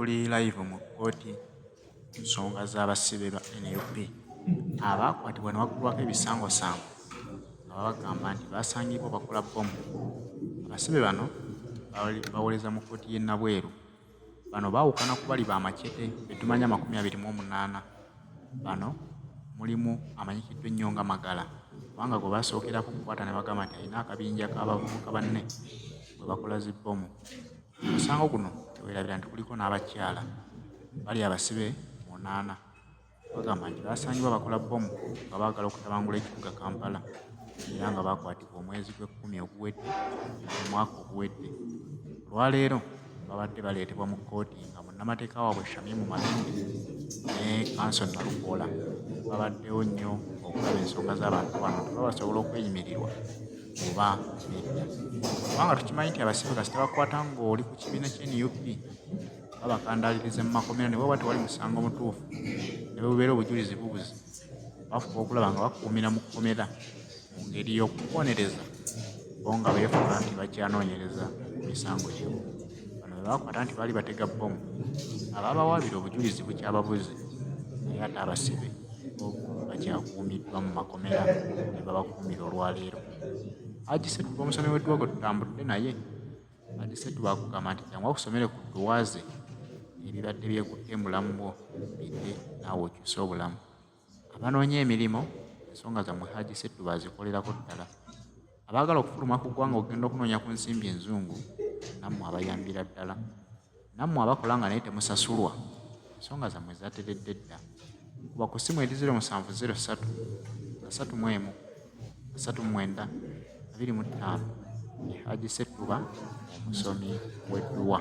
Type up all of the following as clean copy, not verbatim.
Tuli live mu kkooti ku nsonga z'abasibe ba NUP abaakwatibwa ne baggulwako ebisangosango nga babagamba nti baasangibwa bakola bbomu. Abasibe bano bawoleza mu kkooti y'e Nabweru. Bano baawukana ku bali ba Machete be tumanya 28. Bano mulimu amanyikiddwa ennyo nga Magala kubanga gwe baasookerako kukwata ne bagamba nti alina akabinja k'abavubuka banne bwe bakola zi bbomu. Omusango guno teweerabira nti kuliko n'abakyala bali abasibe 8 bagamba nti baasangibwa bakola bbomu nga baagala okutabangula ekibuga Kampala era nga baakwatibwa omwezi gw'Ekkumi oguwedde mu mwaka oguwedde. Olwaleero babadde baleetebwa mu kkooti nga munnamateeka waabwe Shamimu Malende ne Kanso Nalukoola babaddewo nnyo okulaba ensonga z'abantu bano oba basobola okweyimirirwa oba nedda. Kubanga tukimanyi nti abasibe kasita bakwata ng'oli ku kibiina ky'NUP babakandaaliriza mu makomera ne bw'oba tewali musango mutuufu ne bubeera obujulizi bubuze bafuba okulaba nga bakuumira mu kkomera mu ngeri y'okubonereza bo nga beefuga nti bakyanoonyereza ku misango gyo. Bano be bakwata nti baali batega bbomu abaabawaabira obujulizi bukyababuze naye ate abasibe bo bakyakuumiddwa mu makomera ne babakuumira olwaleero. Haji Ssettuba omusomi w'Edduwago tutambudde naye. Haji Ssettuba akugamba nti jangu akusomere ku ddwaaze ebibadde byekutte mu bulamu bwo bidde naawe okyuse obulamu. Abanoonya emirimu ensonga zammwe Haji Ssettuba azikolerako ddala. Abaagala okufuluma ku ggwanga okugenda okunoonya ku nsimbi enzungu nammwe abayambira ddala. Nammwe abakola nga naye temusasulwa ensonga zammwe zateredde dda. Kuba ku ssimu eri 0703 31 39 25 ye Haji Ssettuba omusomi w'Eddwa.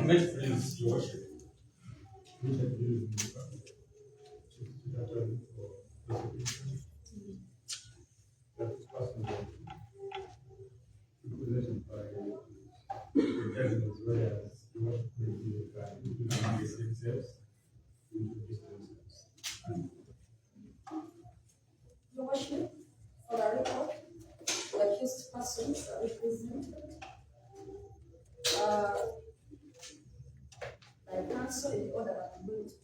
Next is your worship. Which I believe in that person represented by the judgment as well as the worship committee that implement themselves into themselves. Your worship, for the record, the accused persons are represented by counsel in the order that I'm going to give.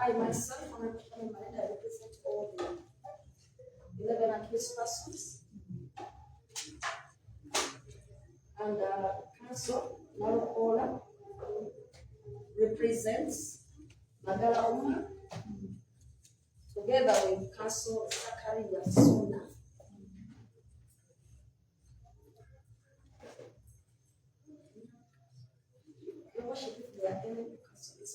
I myself, on my mind, I represent all the 11 accused persons. And counsel, Narukola, represents Magala Uma, together with counsel Zakaria Suna. Your worship, if there are any counsels.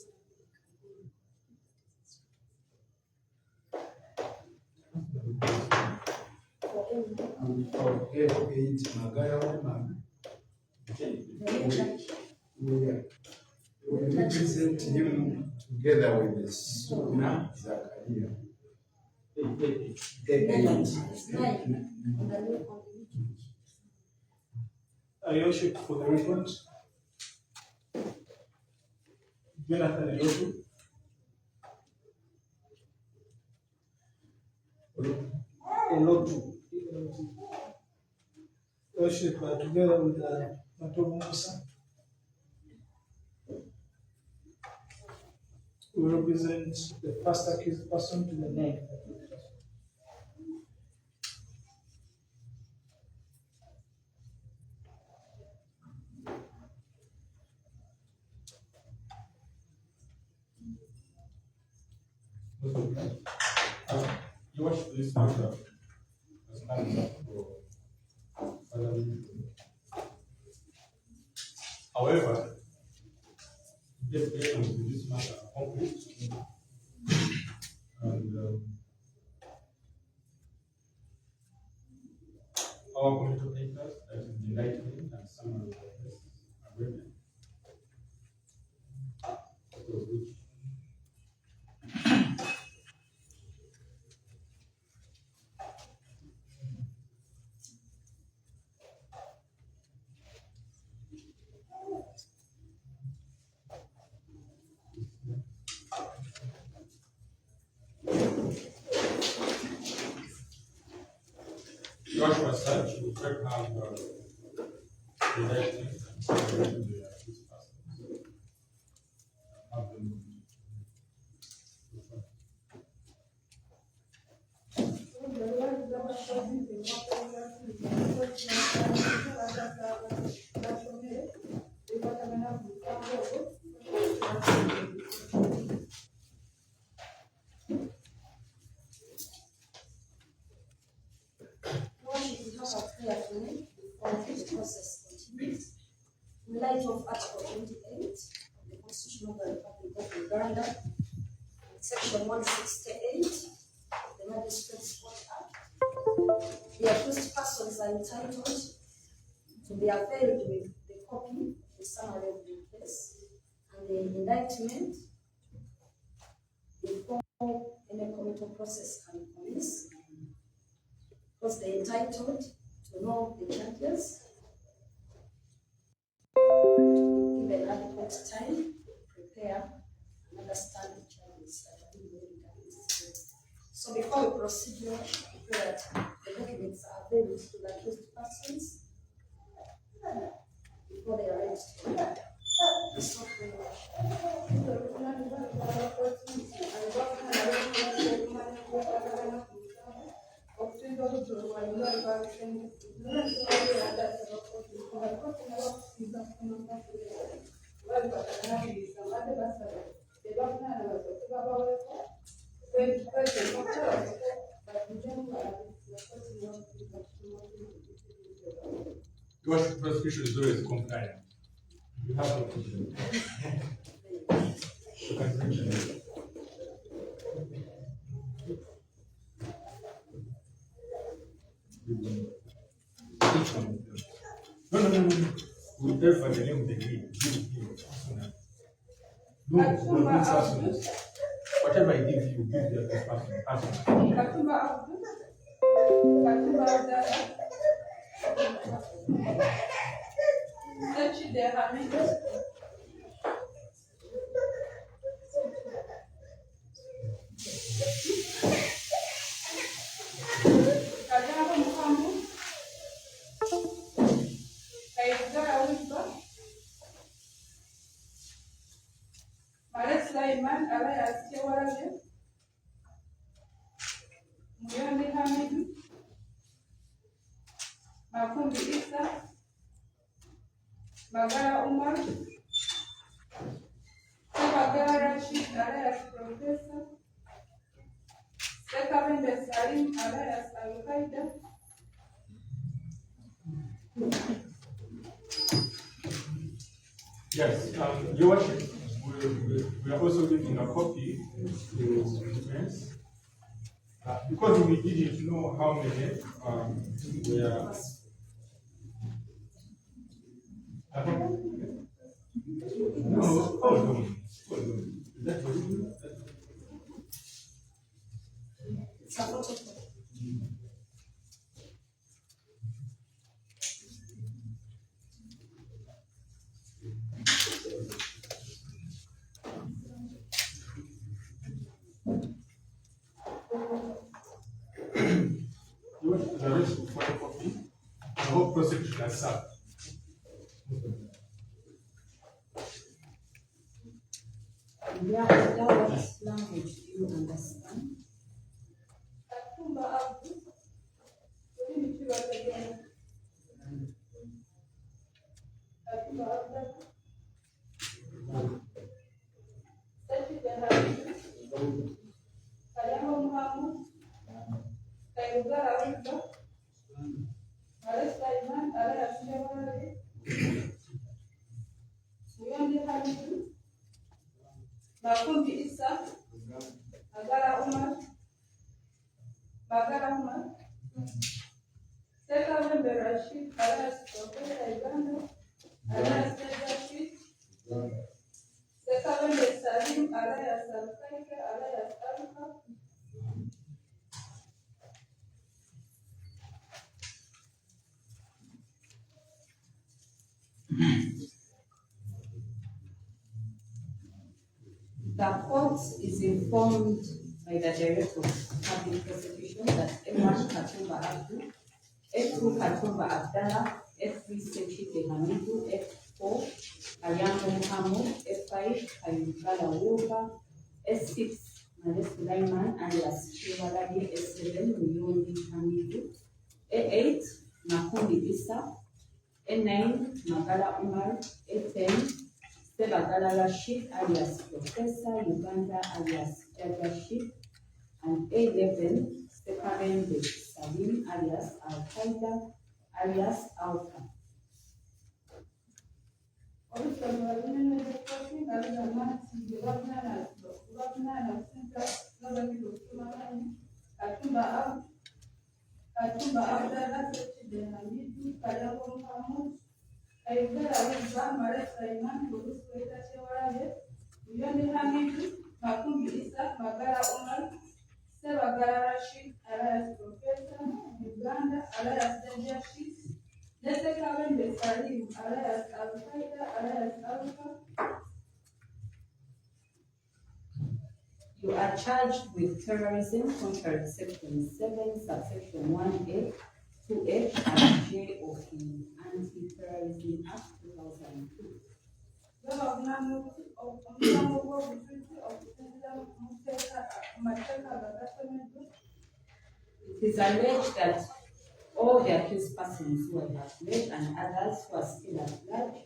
We represent him together with the Suna Zakaria. Your worship, for the record, Jonathan Elotu, worship together with Matobu Musa. We represent the first accused person to the name. You watch this matter as however, the questions in this matter are complex, and our committee papers, that is the indictment and summary of the case, are written. Joshua Such, we check how the indictment and summary of the accused persons have been In light of Article 28 of the Constitution of the Republic of Uganda, Section 168 of the Magistrates Court Act, the accused persons are entitled to be availed with the copy of the summary of the case and the indictment before any committal process can commence, because they are entitled to know the charges, give an adequate time to prepare and understand the charges that are being made against them. So before we proceed, we pray that the documents are available to the accused persons before they are ready to proceed. Your prosecution is always compliant. You have no problem. You can mention each one of them. No. We'll tell for the name of the lead. No, personal. Whatever I give you, give the other person. Katumba Abdul. Katumba Abdallah. Rashid Hamid. Kajabo Muhammad. Kaizara Wiba. Maret Sulaiman alias Chewaraje. Muyonde Hamid. Makumbi Isa. Magara Umar. Magara Rashid alias Professor. Sekavende Salim alias Al-Qaeda. Yes, Your Worship, we are also giving a copy to the defense. Because we didn't know how many were. No, hold on. That was the rest of photocopy. The whole prosecution has served. Yeah, what language do you understand? Katumba Abdul. Katumba Abdul. Rashid Hamid. Kajabo Muhammad. Kaizara Wiba. Maret Sulaiman alias Chewaraje. Muyonde Hamid. Makumbi Isa. Magara Umar. Sekavende Rashid alias Professor Uganda alias Rashid. Sekavende Salim alias Al-Qaeda alias Alka. The court is informed by the Director of Public Prosecution that F1 Katumba Abdul, F2 Katumba Abdallah, F3 Sechide Hamidu, F4 Ayambo Muhammad, F5 Kayubala Woba, S6 Maret Sulaiman alias Chewaraje, S7 Muyonde Hamidu, A8 Makumbi Isa, A9 Magara Umar, A10 Sebagala Rashid alias Professor Uganda alias Rashid, and A11 Sekavende Salim alias Al-Qaeda alias Alka. Katumba Abdallah Sechide Hamidu. Kajabo Muhammad. Kaizara Wiba. Maret Sulaiman Chewaraje. Muyonde Hamid. Makumbi Isa. Magara Umar. Sebagala Rashid alias Professor Uganda alias Rashid. Sekavende Salim alias Al-Qaeda alias Alka. You are charged with terrorism contrary to Section 7, subsection 1A, 2H, and J of the Anti-Terrorism Act 2002. It is alleged that all the accused persons who have fled and others who are still at large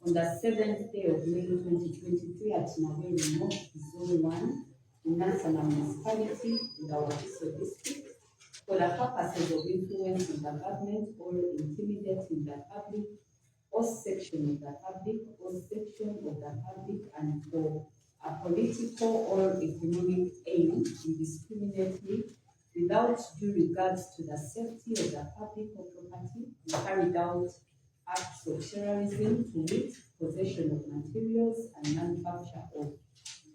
on the 7th day of May 2023 at Nabeli North Zone 1 in Nansana Municipality in the Wakiso district for the purposes of influencing the government or intimidating the public or section of the public or section of the public, and for a political or economic aim indiscriminately without due regards to the safety of the public or property, and carried out acts of terrorism, to wit, possession of materials and manufacture of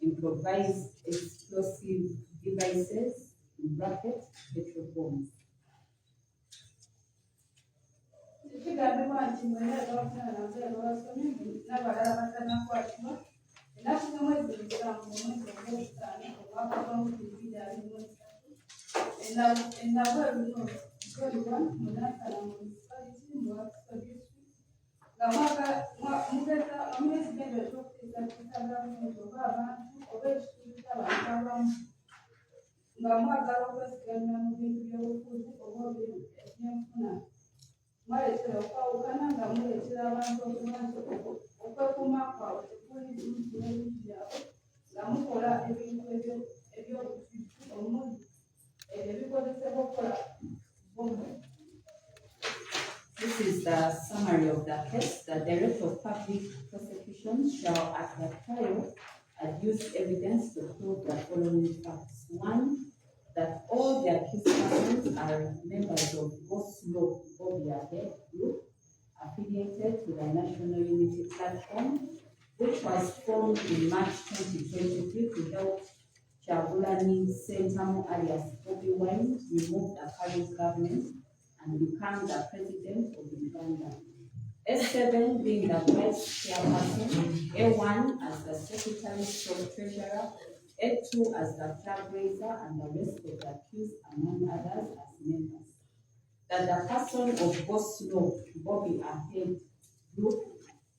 improvised explosive devices, in brackets, petrol bombs. Ekigambibwa nti mwena abafuna nabazadde babasomye n'abalala batanakwatibwa ennaku z'omwezi musanvu omwezi ogwokutaano omwaka gw'ebibiri abiri mu esatu enabweruno ntolibwa mu Nansana municipality mu Wakiso district nga omwezi g'enjota okutiisatiisa gavumenti oba abantu oba ekitundu ky'abantu abamu nga mwagala okwesigamira mu bintu by'obufuzi oba ebyenfuna. Mwaleetera okwawukana nga muleetera abantu okuba nti okwekuuma kwabwe tekuli bintu n'ebintu byabwe nga mukola ebintu eby'obufuzi omuli ebikozesebwa okukola bomu. This is the summary of the case. The Director of Public Prosecution shall at the trial adduce evidence to prove the following facts. 1. That all the accused persons are members of Go-Slow Phobia Head Group, affiliated to the National Unity Platform, which was formed in March 2023 to help Kyagulanyi Ssentamu alias Bobi Wine remove the current government and become the president of Uganda. S7 being the vice chairperson, A1 as the secretary/treasurer, A2 as the flag raiser, and the rest of the accused, among others, as members. That the person of Go-Slow Bobby Ahead Group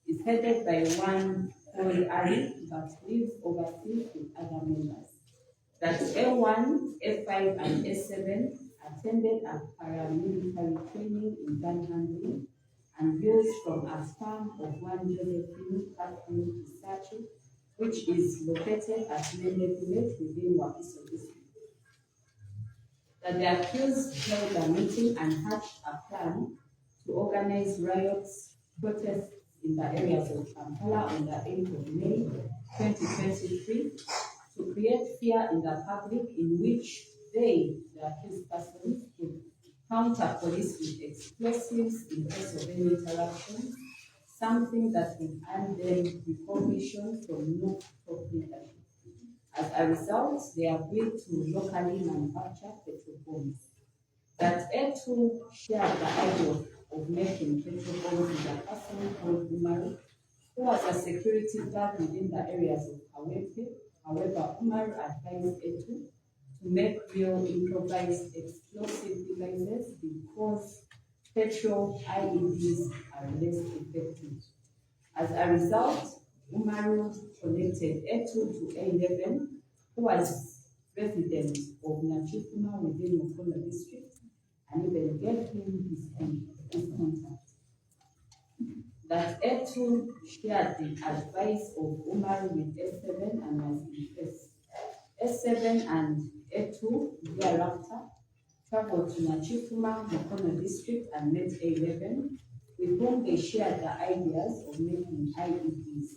is headed by one called Ali, but lives overseas with other members. That A1, A5, and A7 attended a paramilitary training in gun handling and views from a farm of one Josephine Catherine Isachi, which is located at Nene Village within Wakiso district. That the accused held a meeting and hatched a plan to organize riots, protests in the areas of Kampala on the 8th of May 2023 to create fear in the public, in which they, the accused persons, could counter police with explosives in case of any interruption, something that would earn them recognition from top leadership. As a result, they agreed to locally manufacture petrol bombs. That A2 shared the idea of making petrol bombs with a person called Umaru, who was a security guard within the areas of Kawempe. However, Umaru advised A2 to make real improvised explosive devices because petrol IEDs are less effective. As a result, Umaru connected A2 to A11, who was resident of Nachifuma within Mukono district, and even gave him his contact. That A2 shared the advice of Umaru with A7 and was impressed. A7 and A2 thereafter traveled to Nachifuma, Mukono district, and met A11, with whom they shared the ideas of making IEDs.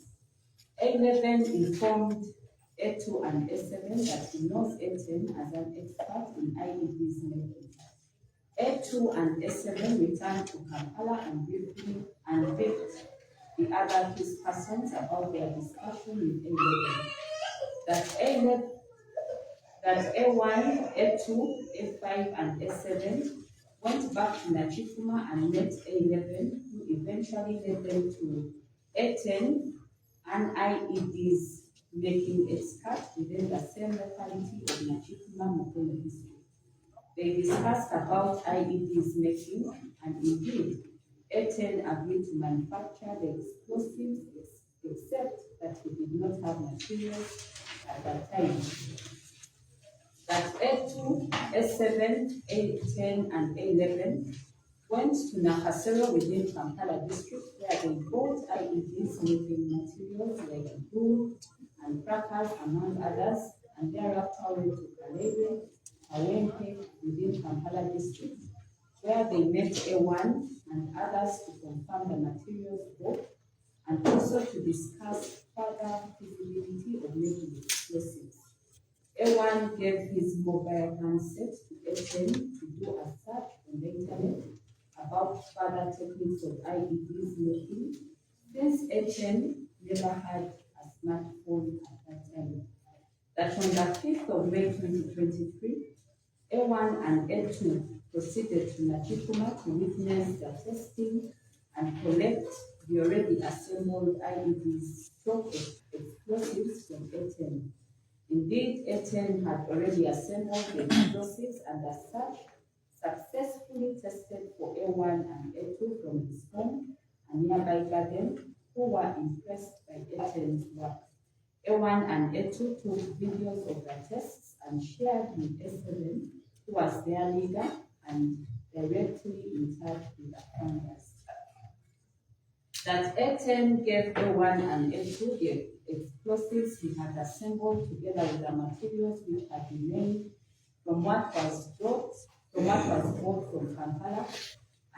A11 informed A2 and A7 that he knows A10 as an expert in IEDs making. A2 and A7 returned to Kampala and briefed the other accused persons about their discussion with A11. That A1, A2, A5, and A7 went back to Nachifuma and met A11, who eventually led them to A10 and IEDs making expert within the same locality of Nachifuma, Mukono district. They discussed about IEDs making, and indeed, A10 agreed to manufacture the explosives, except that he did not have materials at that time. That A2, A7, A10, and A11 went to Nakasero within Kampala district, where they bought IEDs making materials like glue and crackers, among others, and thereafter went to Kalebe Awempe within Kampala district, where they met A1 and others to confirm the materials bought and also to discuss further feasibility of making explosives. A1 gave his mobile handset to A10 to do a search on the internet about further techniques of IEDs making, since A10 never had a smartphone at that time. That on the 5th of May 2023, A1 and A2 proceeded to Nakikuma to witness the testing and collect the already assembled IEDs stroke explosives from A10. Indeed, A10 had already assembled the explosives and as such successfully tested for A1 and A2 from his home and nearby garden, who were impressed by A10's work. A1 and A2 took videos of the tests and shared with A7, who was their leader and directly in touch with the founders. That A10 gave A1 and A2 the explosives he had assembled together with the materials which had been made from what was bought from Kampala,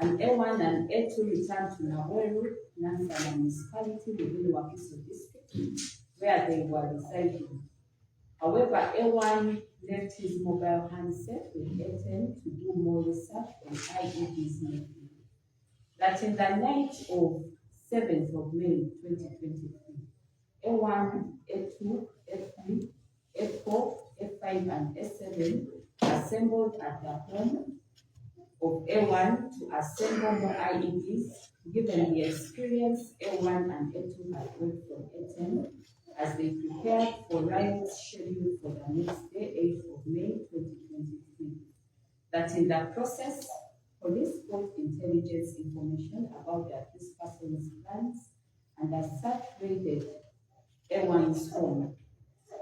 and A1 and A2 returned to Naweru, Nansana municipality within Wakiso district, where they were residing. However, A1 left his mobile handset with A10 to do more research on IEDs making. That in the night of 7th of May 2023, A1, A2, A3, A4, A5, and A7 assembled at the home of A1 to assemble more IEDs, given the experience A1 and A2 had gained from A10 as they prepared for riots scheduled for the next day, 8th of May 2023. That in the process, police got intelligence information about the accused person's plans and as such raided A1's home.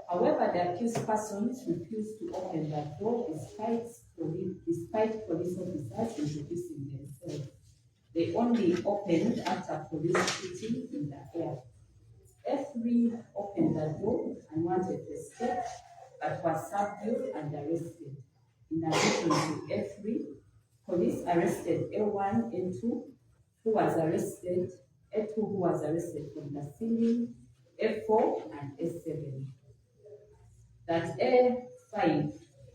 However, the accused persons refused to open the door despite police officers introducing themselves. They only opened after police shooting in the air. F3 opened the door and wanted to escape, but was subdued and arrested. In addition to F3, police arrested A1, A2, who was arrested, A2 who was arrested from the ceiling, A4 and A7. That A5,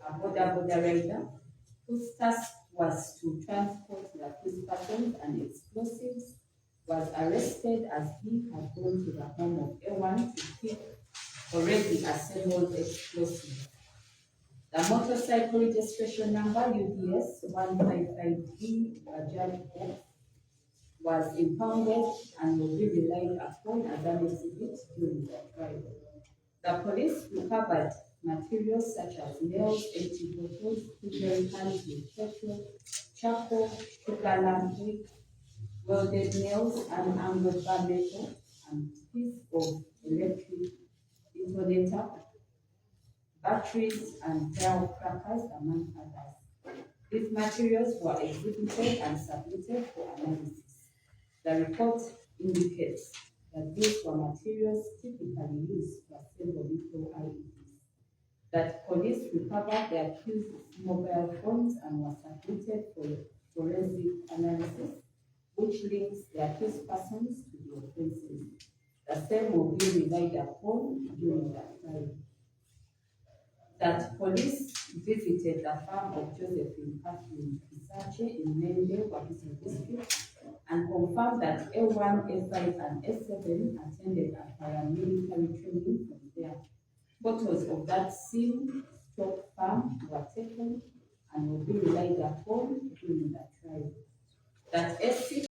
a border rider, whose task was to transport the accused persons and explosives, was arrested as he had gone to the home of A1 to pick already assembled explosives. The motorcycle registration number UDS 155D Bajaj was impounded and will be relied upon as an exhibit during the trial. The police recovered materials such as nails, empty bottles, two cans with petrol, charcoal, sugar lamp wick, welded nails, unangled bar metal, and piece of electric detonator, batteries, and firecrackers, among others. These materials were exhibited and submitted for analysis. The report indicates that these were materials typically used to assemble little IEDs. That police recovered the accused's mobile phones and were submitted for forensic analysis, which links the accused persons to the offences. The same will be relied upon during the trial. That police visited the farm of Josephine Catherine Kisache in Mende, Wakiso district, and confirmed that A1, A5, and A7 attended a paramilitary training from there. Photos of that scene farm were taken and will be relied upon during the trial. That SC